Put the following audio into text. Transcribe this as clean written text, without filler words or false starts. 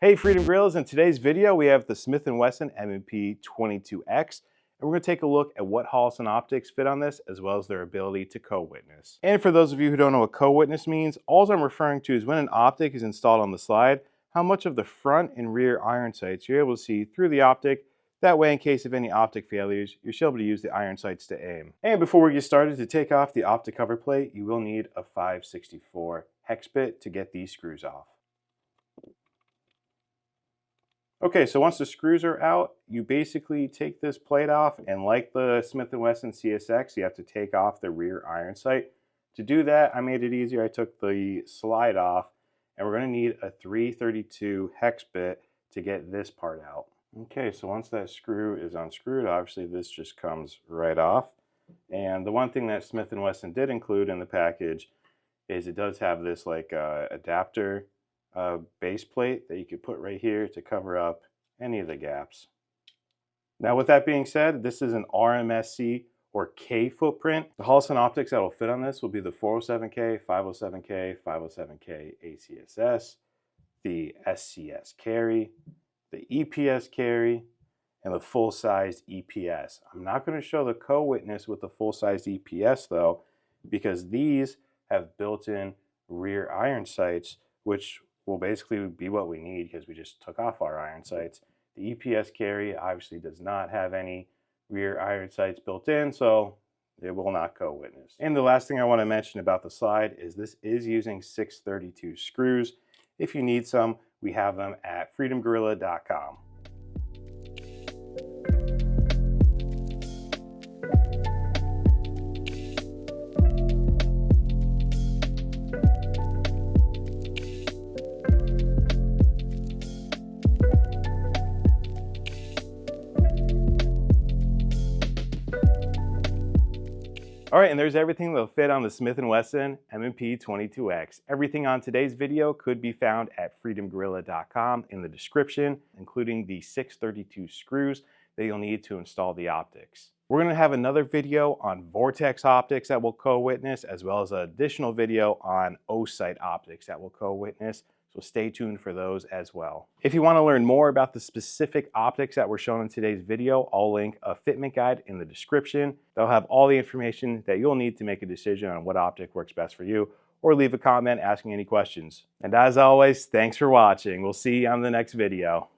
Hey Freedom Grillers, in today's video we have the Smith Wesson M&P 22X, and we're going to take a look at what Holosun optics fit on this as well as their ability to co-witness. And for those of you who don't know what co-witness means, all I'm referring to is when an optic is installed on the slide, how much of the front and rear iron sights you're able to see through the optic. That way, in case of any optic failures, you're still able to use the iron sights to aim. And before we get started, to take off the optic cover plate, you will need a 5/64 hex bit to get these screws off. Okay, so once the screws are out, you basically take this plate off, and like the Smith Wesson CSX, you have to take off the rear iron sight. To do that, I made it easier. I took the slide off, and we're going to need a 332 hex bit to get this part out. Okay, so once that screw is unscrewed, obviously this just comes right off. And the one thing that Smith & Wesson did include in the package is it does have this like adapter base plate that you could put right here to cover up any of the gaps. Now with that being said, this is an RMSC or K footprint. The Holosun optics that will fit on this will be the 407K, 507K, 507K ACSS, the SCS carry, the EPS carry, and the full-sized EPS. I'm not going to show the co-witness with the full-sized EPS though, because these have built-in rear iron sights, which will basically be what we need because we just took off our iron sights. The EPS carry obviously does not have any rear iron sights built in, so it will not co-witness. And the last thing I want to mention about the slide is this is using 632 screws. If you need some, we have them at freedomgorilla.com. All right, and there's everything that'll fit on the Smith & Wesson M&P 22X. Everything on today's video could be found at freedomgorilla.com in the description, including the 632 screws that you'll need to install the optics. We're going to have another video on vortex optics that will co-witness, as well as an additional video on O-sight optics that will co-witness. So stay tuned for those as well. If you want to learn more about the specific optics that were shown in today's video, I'll link a fitment guide in the description. That'll have all the information that you'll need to make a decision on what optic works best for you, or leave a comment asking any questions. And as always, thanks for watching. We'll see you on the next video.